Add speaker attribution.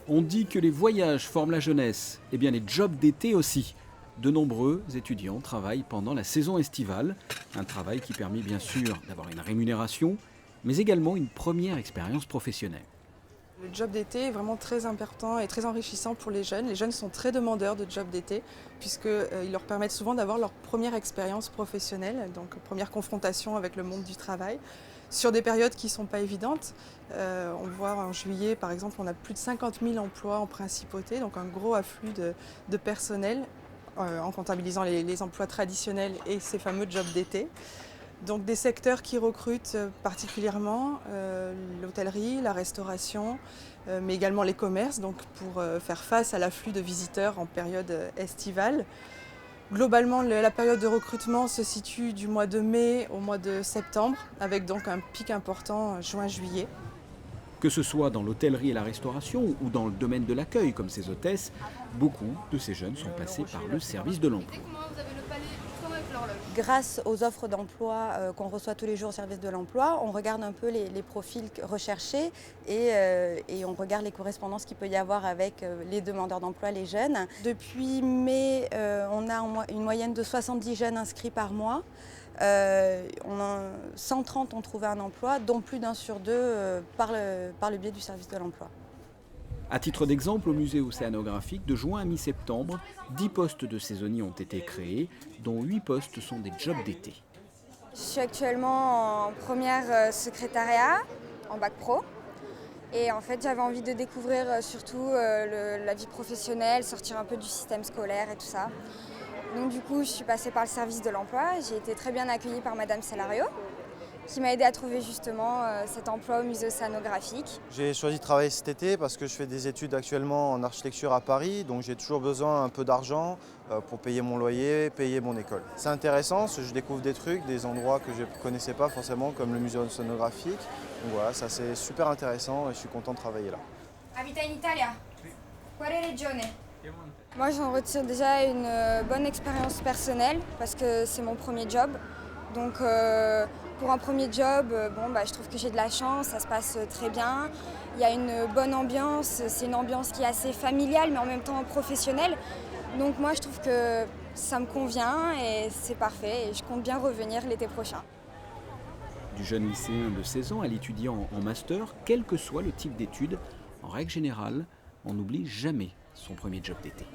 Speaker 1: On dit que les voyages forment la jeunesse, eh bien les jobs d'été aussi. De nombreux étudiants travaillent pendant la saison estivale, un travail qui permet bien sûr d'avoir une rémunération, mais également une première expérience professionnelle.
Speaker 2: Le job d'été est vraiment très important et très enrichissant pour les jeunes. Les jeunes sont très demandeurs de jobs d'été puisqu'ils leur permettent souvent d'avoir leur première expérience professionnelle, donc première confrontation avec le monde du travail, sur des périodes qui ne sont pas évidentes. On voit en juillet, par exemple, on a plus de 50 000 emplois en principauté, donc un gros afflux de personnel en comptabilisant les emplois traditionnels et ces fameux jobs d'été. Donc des secteurs qui recrutent particulièrement l'hôtellerie, la restauration, mais également les commerces, donc pour faire face à l'afflux de visiteurs en période estivale. Globalement, la période de recrutement se situe du mois de mai au mois de septembre, avec donc un pic important juin-juillet.
Speaker 1: Que ce soit dans l'hôtellerie et la restauration ou dans le domaine de l'accueil comme ces hôtesses, beaucoup de ces jeunes sont passés par le service de l'emploi.
Speaker 3: Grâce aux offres d'emploi qu'on reçoit tous les jours au service de l'emploi, on regarde un peu les profils recherchés et on regarde les correspondances qu'il peut y avoir avec les demandeurs d'emploi, les jeunes. Depuis mai, on a une moyenne de 70 jeunes inscrits par mois. 130 ont trouvé un emploi, dont plus d'un sur deux par le biais du service de l'emploi.
Speaker 1: À titre d'exemple, au musée océanographique, de juin à mi-septembre, 10 postes de saisonniers ont été créés, dont 8 postes sont des jobs d'été.
Speaker 4: Je suis actuellement en première secrétariat, en bac pro. Et en fait, j'avais envie de découvrir surtout la vie professionnelle, sortir un peu du système scolaire et tout ça. Donc du coup, je suis passée par le service de l'emploi. J'ai été très bien accueillie par Madame Salario, qui m'a aidé à trouver justement cet emploi au musée océanographique.
Speaker 5: J'ai choisi de travailler cet été parce que je fais des études actuellement en architecture à Paris, donc j'ai toujours besoin un peu d'argent pour payer mon loyer, payer mon école. C'est intéressant, je découvre des trucs, des endroits que je ne connaissais pas forcément, comme le musée océanographique. Donc voilà, ça c'est super intéressant et je suis content de travailler là.
Speaker 4: Habita in Italia? Quale regione? Moi, j'en retire déjà une bonne expérience personnelle parce que c'est mon premier job. Donc pour un premier job, je trouve que j'ai de la chance, ça se passe très bien. Il y a une bonne ambiance, c'est une ambiance qui est assez familiale mais en même temps professionnelle. Donc moi je trouve que ça me convient et c'est parfait et je compte bien revenir l'été prochain.
Speaker 1: Du jeune lycéen de 16 ans à l'étudiant en master, quel que soit le type d'études, en règle générale, on n'oublie jamais son premier job d'été.